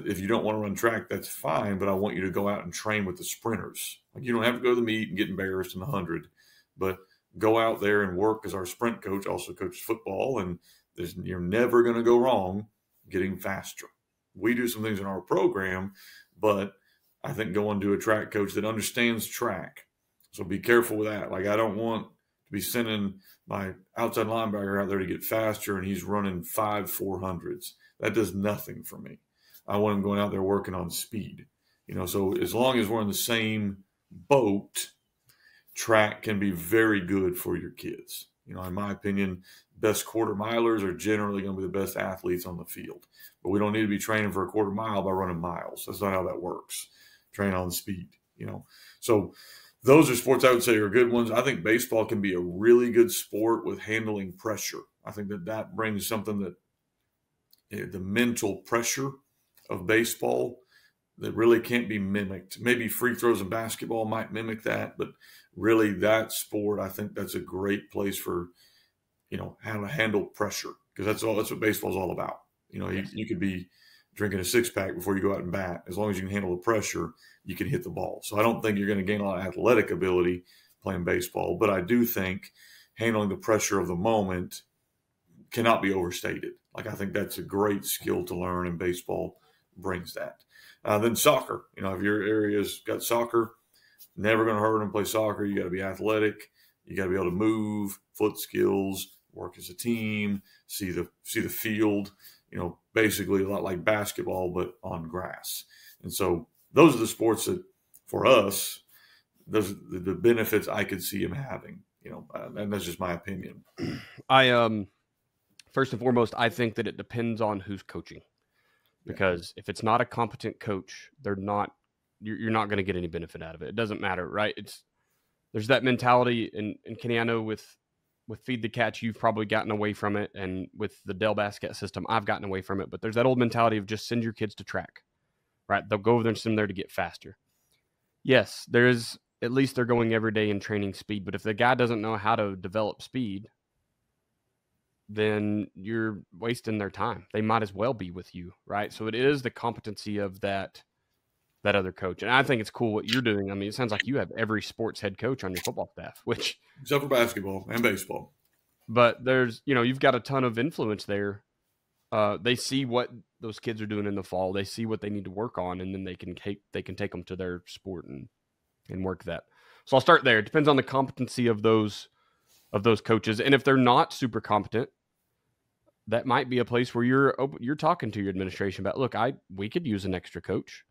if you don't want to run track, that's fine. But I want you to go out and train with the sprinters. Like, you don't have to go to the meet and get embarrassed in the 100, but go out there and work, because our sprint coach also coaches football, and you're never going to go wrong getting faster. We do some things in our program, but I think going to a track coach that understands track. So be careful with that. Like, I don't want to be sending my outside linebacker out there to get faster and he's running 5 400s. That does nothing for me. I want him going out there working on speed. So as long as we're in the same boat, track can be very good for your kids. In my opinion, best quarter milers are generally going to be the best athletes on the field. But we don't need to be training for a quarter mile by running miles. That's not how that works. Train on speed, So those are sports I would say are good ones. I think baseball can be a really good sport with handling pressure. I think that brings something that the mental pressure of baseball that really can't be mimicked. Maybe free throws in basketball might mimic that, but really that sport, I think that's a great place for, how to handle pressure, because that's what baseball is all about. You could be drinking a six-pack before you go out and bat. As long as you can handle the pressure, you can hit the ball. So I don't think you're going to gain a lot of athletic ability playing baseball, but I do think handling the pressure of the moment cannot be overstated. I think that's a great skill to learn, and baseball brings that. Then soccer, if your area's got soccer, never going to hurt them play soccer. You got to be athletic. You got to be able to move, foot skills, work as a team, see the field, basically a lot like basketball, but on grass. And so those are the sports that, for us, those are the benefits I could see him having, and that's just my opinion. First and foremost, I think that it depends on who's coaching. Because if it's not a competent coach, you're not going to get any benefit out of it. It doesn't matter, right? There's that mentality, and Kenny, I know with Feed the Catch, you've probably gotten away from it, and with the Dell Basket system, I've gotten away from it. But there's that old mentality of just send your kids to track, right? They'll go over there and send them there to get faster. Yes, there is, at least they're going every day in training speed. But if the guy doesn't know how to develop speed, then you're wasting their time. They might as well be with you, right? So it is the competency of that other coach. And I think it's cool what you're doing. I mean, it sounds like you have every sports head coach on your football staff, which except for basketball and baseball. But there's, you've got a ton of influence there. They see what those kids are doing in the fall. They see what they need to work on, and then they can take them to their sport and work that. So I'll start there. It depends on the competency of those coaches. And if they're not super competent, that might be a place where you're talking to your administration about, look, we could use an extra coach.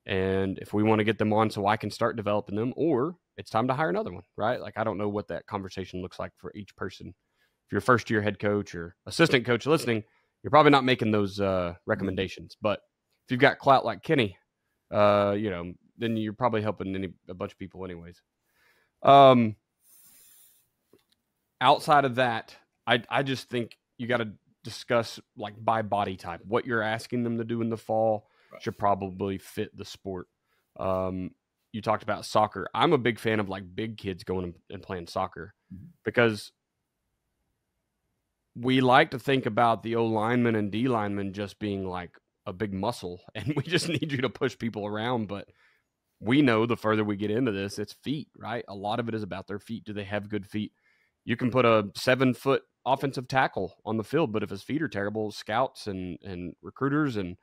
And if we want to get them on so I can start developing them, or it's time to hire another one, right? I don't know what that conversation looks like for each person. If you're a first-year head coach or assistant coach listening, you're probably not making those recommendations. But if you've got clout like Kenny, then you're probably helping a bunch of people anyways. Outside of that, I just think you got to discuss by body type. What you're asking them to do in the fall should probably fit the sport. You talked about soccer. I'm a big fan of big kids going and playing soccer because we like to think about the O lineman and D lineman just being a big muscle, and we just need you to push people around. But we know the further we get into this, it's feet, right? A lot of it is about their feet. Do they have good feet? You can put a 7-foot offensive tackle on the field, but if his feet are terrible, scouts and recruiters and,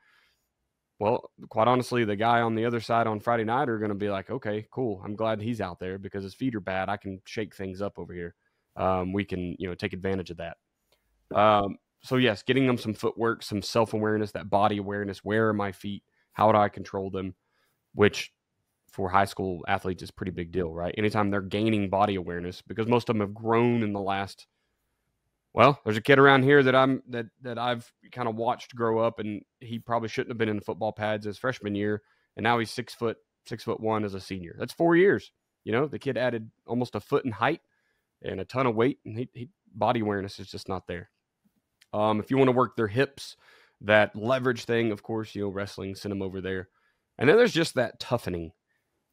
well, quite honestly, the guy on the other side on Friday night are going to be like, okay, cool. I'm glad he's out there because his feet are bad. I can shake things up over here. We can, take advantage of that. So yes, getting them some footwork, some self-awareness, that body awareness. Where are my feet? How do I control them? Which for high school athletes is a pretty big deal, right? Anytime they're gaining body awareness, because most of them have grown in the last, well, there's a kid around here that I've kind of watched grow up, and he probably shouldn't have been in the football pads his freshman year, and now he's 6'1" as a senior. That's 4 years. The kid added almost a foot in height and a ton of weight, and he body awareness is just not there. If you want to work their hips, that leverage thing, of course, wrestling, send them over there. And then there's just that toughening.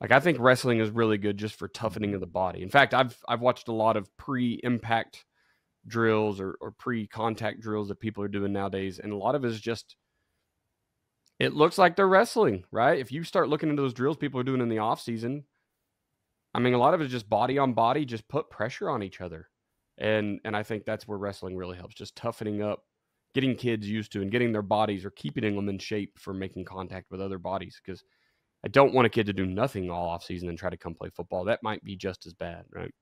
I think wrestling is really good just for toughening of the body. In fact, I've watched a lot of pre-impact drills or pre-contact drills that people are doing nowadays, and a lot of it is just, it looks like they're wrestling, right? If you start looking into those drills people are doing in the off season, I mean, a lot of it is just body on body, just put pressure on each other. And I think that's where wrestling really helps, just toughening up, getting kids used to and getting their bodies or keeping them in shape for making contact with other bodies. Because I don't want a kid to do nothing all off season and try to come play football. That might be just as bad, right?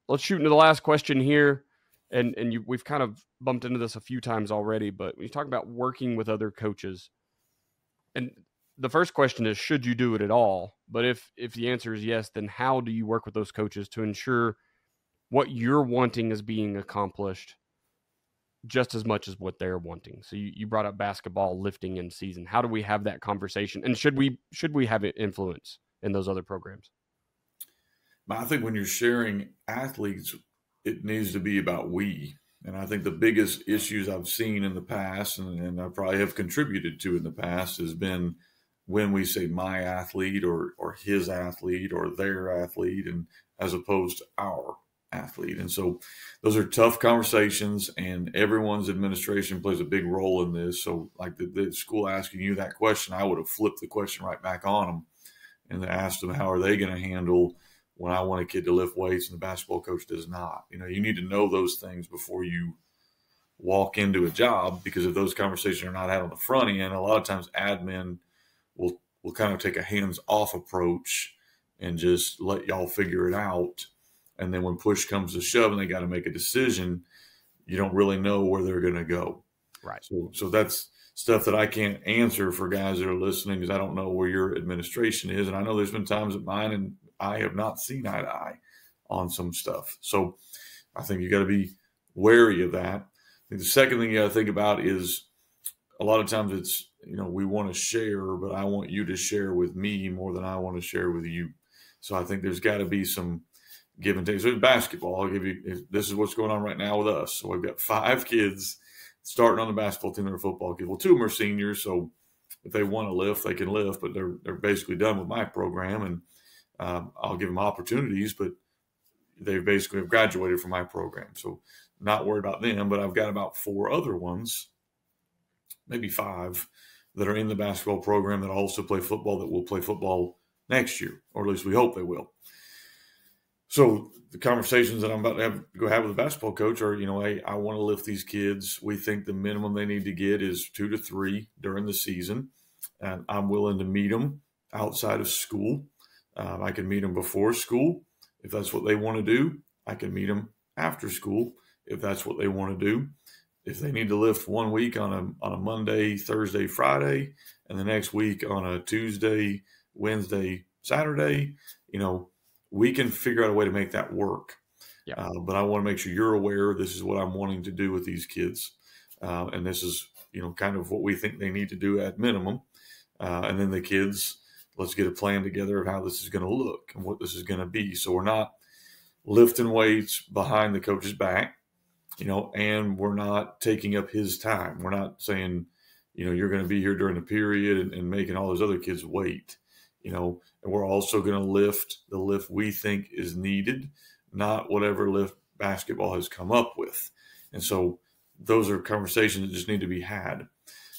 Let's shoot into the last question here. And we've kind of bumped into this a few times already, but when you talk about working with other coaches, and the first question is, should you do it at all? But if the answer is yes, then how do you work with those coaches to ensure what you're wanting is being accomplished just as much as what they're wanting? So you brought up basketball lifting in season. How do we have that conversation? And should we have influence in those other programs? I think when you're sharing athletes, it needs to be about we. And I think the biggest issues I've seen in the past, and I probably have contributed to in the past, has been when we say my athlete or his athlete or their athlete, and as opposed to our athlete. And so those are tough conversations, and everyone's administration plays a big role in this. So like the school asking you that question, I would have flipped the question right back on them and asked them, how are they going to handle when I want a kid to lift weights and the basketball coach does not? You need to know those things before you walk into a job, because if those conversations are not had on the front end, a lot of times admin will kind of take a hands-off approach and just let y'all figure it out. And then when push comes to shove and they got to make a decision, you don't really know where they're going to go. Right. So that's stuff that I can't answer for guys that are listening, because I don't know where your administration is. And I know there's been times that mine and I have not seen eye to eye on some stuff. So I think you got to be wary of that. I think the second thing you got to think about is a lot of times it's, we want to share, but I want you to share with me more than I want to share with you. So I think there's got to be some give and take. So in basketball, I'll give you, this is what's going on right now with us. So we've got 5 kids starting on the basketball team that are football kids. Well, 2 of them are seniors, so if they want to lift, they can lift, but they're basically done with my program, and I'll give them opportunities, but they basically have graduated from my program. So not worried about them, but I've got about 4 other ones, maybe 5, that are in the basketball program that also play football, that will play football next year, or at least we hope they will. So the conversations that I'm about to go have with the basketball coach are, hey, I want to lift these kids. We think the minimum they need to get is 2 to 3 during the season. And I'm willing to meet them outside of school. I can meet them before school if that's what they want to do. I can meet them after school if that's what they want to do. If they need to lift 1 week on a Monday, Thursday, Friday, and the next week on a Tuesday, Wednesday, Saturday, we can figure out a way to make that work. Yeah. But I want to make sure you're aware this is what I'm wanting to do with these kids. And this is, kind of what we think they need to do at minimum. And then the kids, let's get a plan together of how this is going to look and what this is going to be. So we're not lifting weights behind the coach's back, and we're not taking up his time. We're not saying, you're going to be here during the period and making all those other kids wait, and we're also going to lift the lift we think is needed, not whatever lift basketball has come up with. And so those are conversations that just need to be had.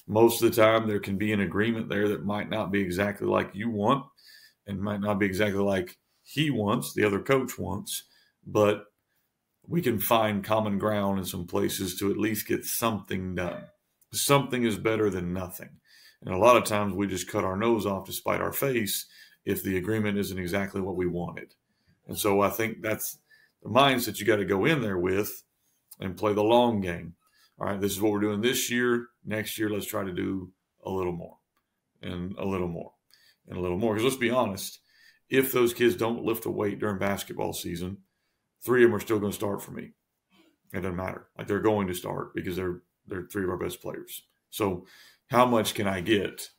Most of the time there can be an agreement there that might not be exactly like you want and might not be exactly like he wants, the other coach wants, but we can find common ground in some places to at least get something done. Something is better than nothing. And a lot of times we just cut our nose off to spite our face if the agreement isn't exactly what we wanted. And so I think that's the mindset you got to go in there with and play the long game. All right, this is what we're doing this year. Next year, let's try to do a little more and a little more and a little more. Because let's be honest, if those kids don't lift a weight during basketball season, 3 of them are still going to start for me. It doesn't matter. Like, they're going to start because they're 3 of our best players. So how much can I get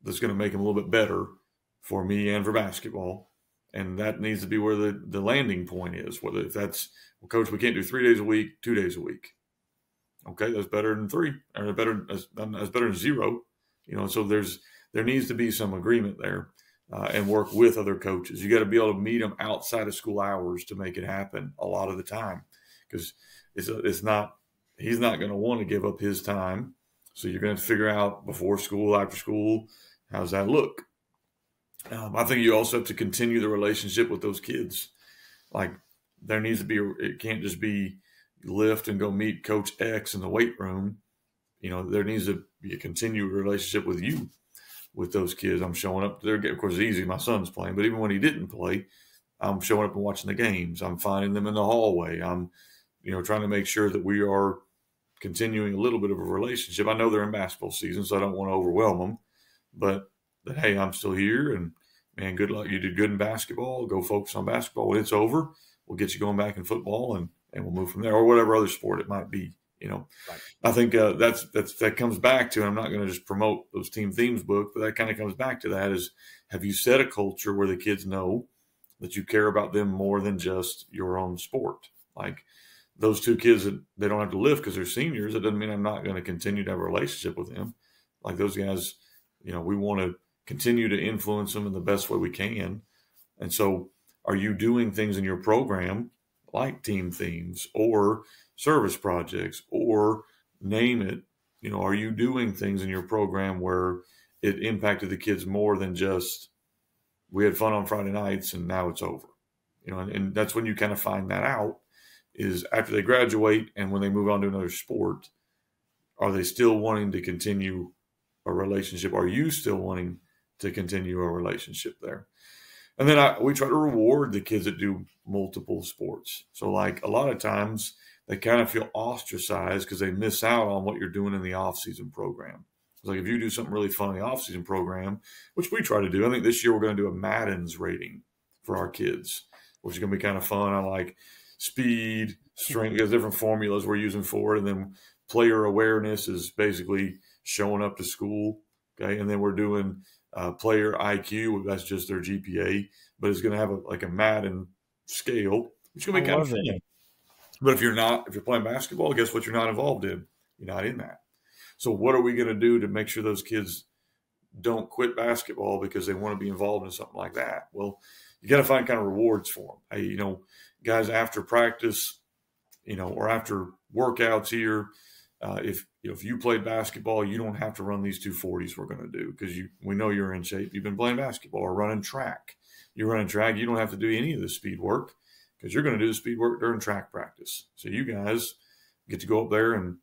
that's going to make them a little bit better for me and for basketball? And that needs to be where the landing point is. Whether if that's, well, coach, we can't do 3 days a week, 2 days a week. Okay, that's better than 3, or that's better than 0. So there needs to be some agreement there, and work with other coaches. You got to be able to meet them outside of school hours to make it happen a lot of the time, because he's not going to want to give up his time. So you're going to figure out before school, after school, how's that look? I think you also have to continue the relationship with those kids. Like, there needs to be, it can't just be lift and go meet Coach X in the weight room. There needs to be a continued relationship with you, with those kids. I'm showing up there. Of course, it's easy. My son's playing, but even when he didn't play, I'm showing up and watching the games. I'm finding them in the hallway. I'm, trying to make sure that we are continuing a little bit of a relationship. I know they're in basketball season, so I don't want to overwhelm them, but that, hey, I'm still here, and man, good luck. You did good in basketball. Go focus on basketball. When it's over, we'll get you going back in football, and we'll move from there, or whatever other sport it might be. Right. I think that comes back to, and I'm not going to just promote those team themes book, but that kind of comes back to that is, have you set a culture where the kids know that you care about them more than just your own sport? Like those two kids, that they don't have to lift because they're seniors. It doesn't mean I'm not going to continue to have a relationship with them. Like those guys, we want to continue to influence them in the best way we can. And so are you doing things in your program like team themes or service projects or name it? Are you doing things in your program where it impacted the kids more than just, we had fun on Friday nights and now it's over? And that's when you kind of find that out, is after they graduate and when they move on to another sport, are they still wanting to continue a relationship? Are you still wanting to continue a relationship there? And then we try to reward the kids that do multiple sports. So like a lot of times they kind of feel ostracized because they miss out on what you're doing in the off-season program. It's like if you do something really fun in the off-season program, which we try to do. I think this year we're going to do a Madden's rating for our kids, which is going to be kind of fun. I like speed, strength, because different formulas we're using for it. And then player awareness is basically showing up to school. Okay. And then we're doing player IQ. That's just their GPA, but it's going to have a Madden scale, which is going to be kind of fun. But if you're playing basketball, guess what? You're not involved in. You're not in that. So what are we going to do to make sure those kids don't quit basketball because they want to be involved in something like that? Well, you got to find kind of rewards for them. Hey, guys, after practice, or after workouts here, if you played basketball, you don't have to run these 240s we're going to do because we know you're in shape. You've been playing basketball or running track. You're running track. You don't have to do any of the speed work because you're going to do the speed work during track practice. So you guys get to go up there and,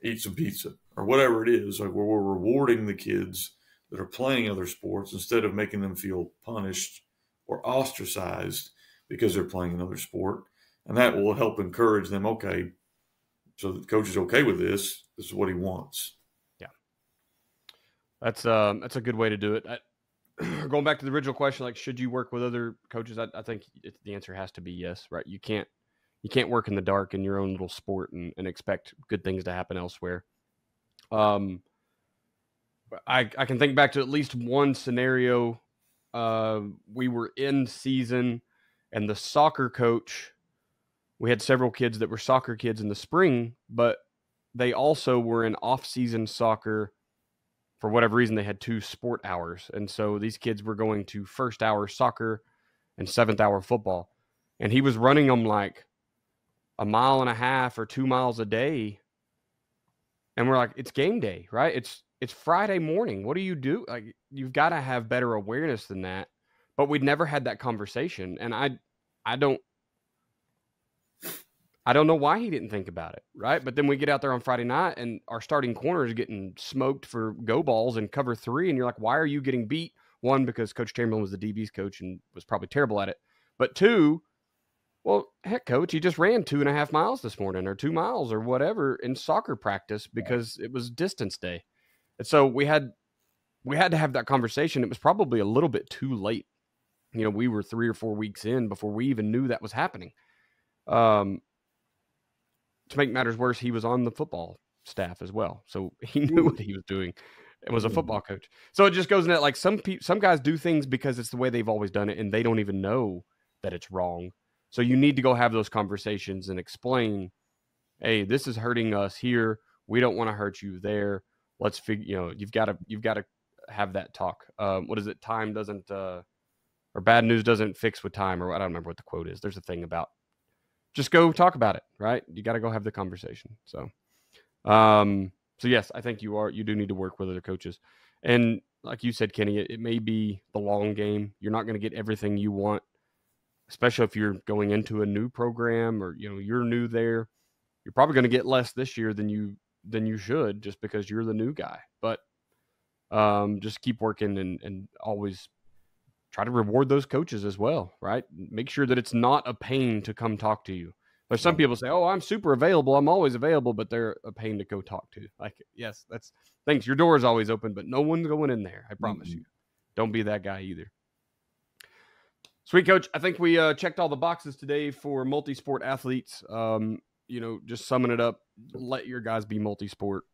eat some pizza or whatever it is. Like where we're rewarding the kids that are playing other sports instead of making them feel punished or ostracized because they're playing another sport. And that will help encourage them. Okay, so the coach is okay with this. This is what he wants. Yeah. That's a good way to do it. Going back to the original question, like, should you work with other coaches? I think the answer has to be yes, right? You can't work in the dark in your own little sport and expect good things to happen elsewhere. I can think back to at least one scenario. We were in season and the soccer coach, we had several kids that were soccer kids in the spring, but they also were in off-season soccer. For whatever reason, they had 2 sport hours. And so these kids were going to first hour soccer and 7th hour football. And he was running them like 1.5 miles or 2 miles a day. And we're like, it's game day, right? It's Friday morning. What do you do? Like, you've got to have better awareness than that. But we'd never had that conversation. And I don't know why he didn't think about it, right? But then we get out there on Friday night and our starting corner is getting smoked for go balls and cover 3. And you're like, why are you getting beat? 1, because Coach Chamberlain was the DB's coach and was probably terrible at it. But 2, well, heck, coach, he just ran 2.5 miles this morning or 2 miles or whatever in soccer practice because it was distance day. And so we had to have that conversation. It was probably a little bit too late. We were 3 or 4 weeks in before we even knew that was happening. To make matters worse, he was on the football staff as well. So he knew what he was doing and was a football coach. So it just goes in that, like, some guys do things because it's the way they've always done it and they don't even know that it's wrong. So you need to go have those conversations and explain, hey, this is hurting us here. We don't want to hurt you there. Let's figure, you've got to have that talk. What is it? Time doesn't, or bad news doesn't fix with time, or I don't remember what the quote is. There's a thing about just go talk about it, right? You got to go have the conversation. So yes, I think you do need to work with other coaches. And like you said, Kenny, it may be the long game. You're not going to get everything you want, especially if you're going into a new program or, you're new there. You're probably going to get less this year than you should just because you're the new guy. But just keep working and always try to reward those coaches as well, right? Make sure that it's not a pain to come talk to you. There's some people say, "Oh, I'm super available. I'm always available," but they're a pain to go talk to. Like, yes, thanks. Your door is always open, but no one's going in there. I promise you. Don't be that guy either. Sweet, Coach. I think we checked all the boxes today for multi-sport athletes. Just summing it up, let your guys be multi-sport.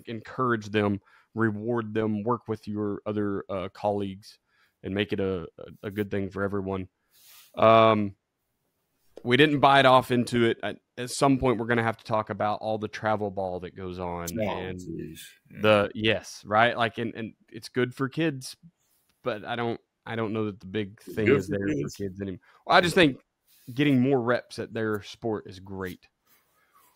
Encourage them, reward them, work with your other colleagues, and make it a good thing for everyone. We didn't bite off into it. At some point, we're going to have to talk about all the travel ball that goes on, right? Like, and it's good for kids, but I don't know that the big thing is there for kids anymore. Well, I just think getting more reps at their sport is great.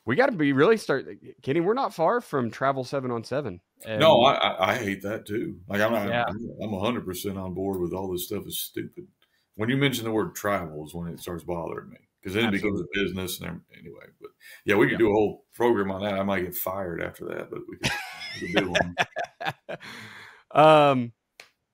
We got to Kenny. We're not far from travel 7-on-7. No, I hate that too. Like I'm 100% on board with all this stuff. Is stupid. When you mention the word travel is when it starts bothering me, because then it becomes a business and anyway. But yeah, we could do a whole program on that. I might get fired after that, but we could do one.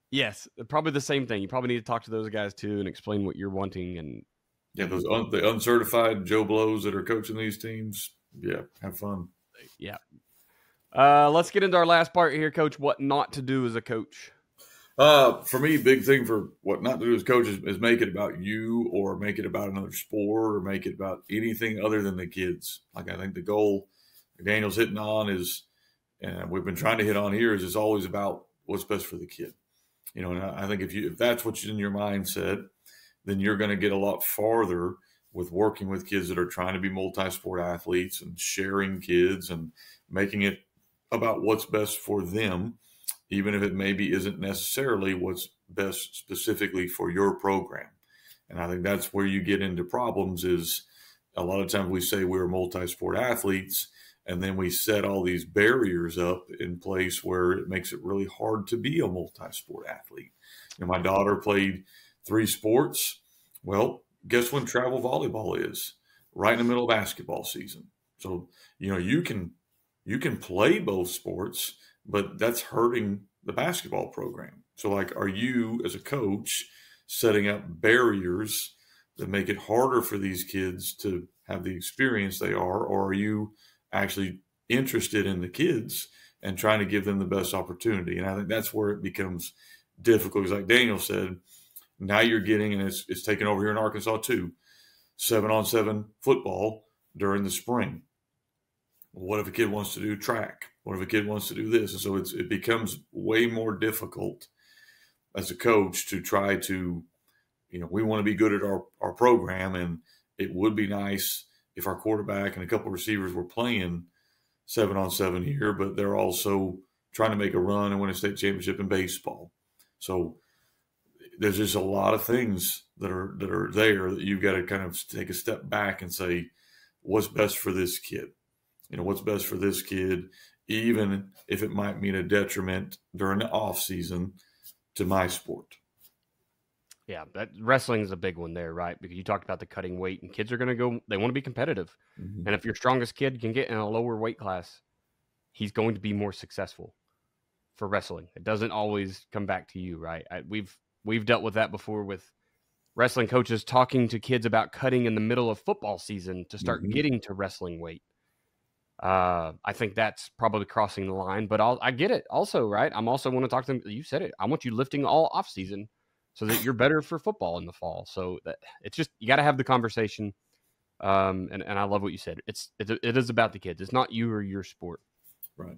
Yes, probably the same thing. You probably need to talk to those guys too and explain what you're wanting. And yeah, the uncertified Joe Blows that are coaching these teams. Yeah, have fun. Yeah. Let's get into our last part here, Coach. What not to do as a coach. For me, big thing for what not to do as coach is make it about you, or make it about another sport, or make it about anything other than the kids. Like, I think the goal Daniel's hitting on is, and we've been trying to hit on here, is it's always about what's best for the kid. And I think if that's what's in your mindset, then you're going to get a lot farther with working with kids that are trying to be multi-sport athletes and sharing kids and making it about what's best for them, even if it maybe isn't necessarily what's best specifically for your program. And I think that's where you get into problems. Is a lot of times we say we're multi-sport athletes, and then we set all these barriers up in place where it makes it really hard to be a multi-sport athlete. My daughter played 3 sports. Well, guess when travel volleyball is? Right in the middle of basketball season. So, you can play both sports, but that's hurting the basketball program. So, like, are you as a coach setting up barriers that make it harder for these kids to have the experience they are, or are you actually interested in the kids and trying to give them the best opportunity? And I think that's where it becomes difficult. Because like Daniel said, now you're getting, and it's taken over here in Arkansas too, 7-on-7 football during the spring. What if a kid wants to do track? What if a kid wants to do this? And so it becomes way more difficult as a coach to try to, we want to be good at our program, and it would be nice if our quarterback and a couple of receivers were playing 7-on-7 here, but they're also trying to make a run and win a state championship in baseball. So there's just a lot of things that are there that you've got to kind of take a step back and say, what's best for this kid? What's best for this kid, even if it might mean a detriment during the off season to my sport. Yeah, that wrestling is a big one there, right? Because you talked about the cutting weight, and kids are going to go, they want to be competitive. Mm-hmm. And if your strongest kid can get in a lower weight class, he's going to be more successful for wrestling. It doesn't always come back to you, right? We've dealt with that before with wrestling coaches talking to kids about cutting in the middle of football season to start getting to wrestling weight. I think that's probably crossing the line, but I get it also, right? I'm also want to talk to them. You said it. I want you lifting all off season so that you're better for football in the fall. So that it's just, you got to have the conversation. And I love what you said. It is about the kids. It's not you or your sport. Right.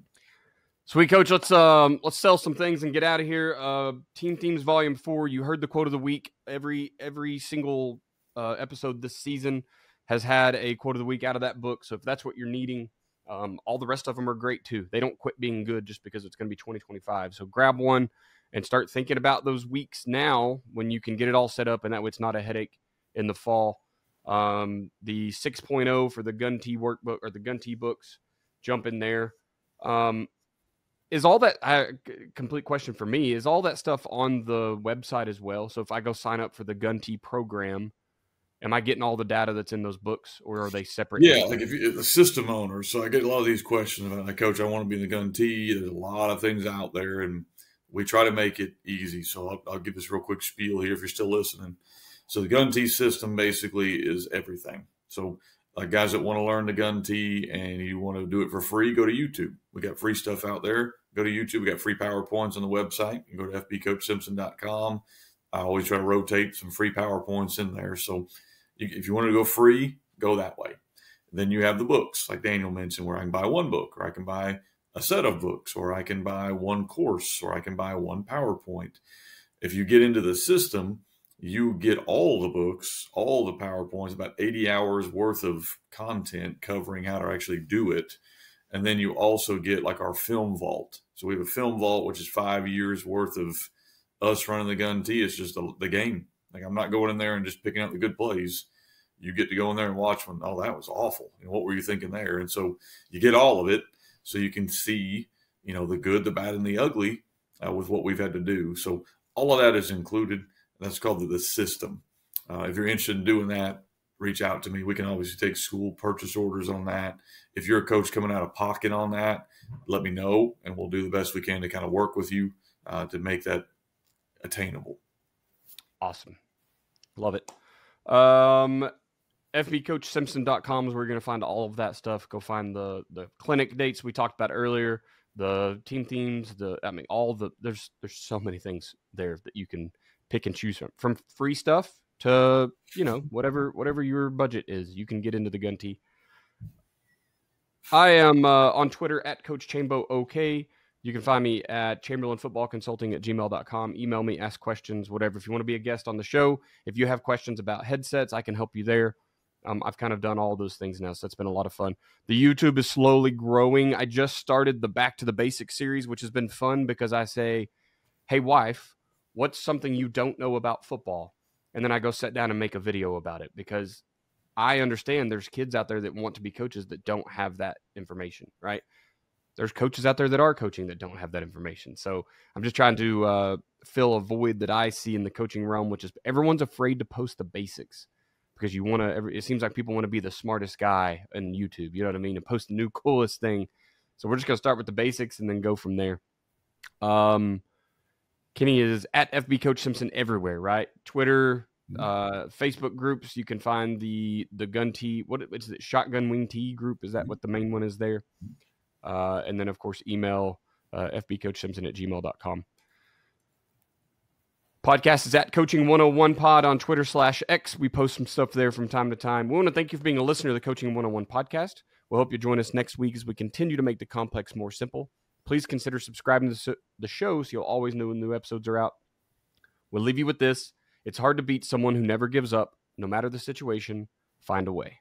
Sweet, Coach. Let's sell some things and get out of here. Team Themes Volume 4. You heard the quote of the week. Every single episode this season has had a quote of the week out of that book. So if that's what you're needing, all the rest of them are great too. They don't quit being good just because it's going to be 2025. So grab one and start thinking about those weeks now when you can get it all set up, and that way it's not a headache in the fall. The 6.0 for the Gun T workbook or the Gun T books, jump in there. Is all that complete question for me? Is all that stuff on the website as well? So if I go sign up for the Gun T program, am I getting all the data that's in those books, or are they separate? Yeah, like if you're a system owner. So I get a lot of these questions about, like, Coach, I want to be in the Gun T. There's a lot of things out there, and we try to make it easy. So I'll give this real quick spiel here if you're still listening. So the Gun T system basically is everything. So guys that want to learn the gun tee and you want to do it for free, go to YouTube. We got free stuff out there. Go to YouTube. We got free PowerPoints on the website. You go to fbcoachsimpson.com. I always try to rotate some free PowerPoints in there. So if you want to go free, go that way. Then you have the books, like Daniel mentioned, where I can buy one book, or I can buy a set of books, or I can buy one course, or I can buy one PowerPoint. If you get into the system, you get all the books, all the PowerPoints, about 80 hours worth of content covering how to actually do it. And then you also get like our film vault. So we have a film vault, which is 5 years worth of us running the gun tee. It's just the game. Like, I'm not going in there and just picking out the good plays. You get to go in there and watch when, oh, that was awful. What were you thinking there? And so you get all of it so you can see, the good, the bad, and the ugly with what we've had to do. So all of that is included. That's called the system. If you're interested in doing that, reach out to me. We can obviously take school purchase orders on that. If you're a coach coming out of pocket on that, let me know, and we'll do the best we can to kind of work with you to make that attainable. Awesome. Love it. FBCoachSimpson.com is where you're going to find all of that stuff. Go find the clinic dates we talked about earlier, the team themes, there's so many things there that you can pick and choose from free stuff to, whatever your budget is, you can get into the gun tee. I am on Twitter at Coach Chambo OK. You can find me at chamberlainfootballconsulting@gmail.com. Email me, ask questions, whatever. If you want to be a guest on the show, if you have questions about headsets, I can help you there. I've kind of done all those things now, so it's been a lot of fun. The YouTube is slowly growing. I just started the Back to the Basics series, which has been fun because I say, hey, wife, what's something you don't know about football? And then I go sit down and make a video about it because I understand there's kids out there that want to be coaches that don't have that information, right? There's coaches out there that are coaching that don't have that information. So I'm just trying to fill a void that I see in the coaching realm, which is everyone's afraid to post the basics because it seems like people want to be the smartest guy on YouTube, you know what I mean, and post the new coolest thing. So we're just going to start with the basics and then go from there. Kenny is at FB Coach Simpson everywhere, right? Twitter, Facebook groups. You can find the gun tee. What is it? Shotgun Wing Tee group. Is that what the main one is there? And then, of course, email fbcoachsimpson@gmail.com. Podcast is at Coaching 101 Pod on Twitter /X. We post some stuff there from time to time. We want to thank you for being a listener to the Coaching 101 podcast. We'll hope you join us next week as we continue to make the complex more simple. Please consider subscribing to the show so you'll always know when new episodes are out. We'll leave you with this. It's hard to beat someone who never gives up. No matter the situation, find a way.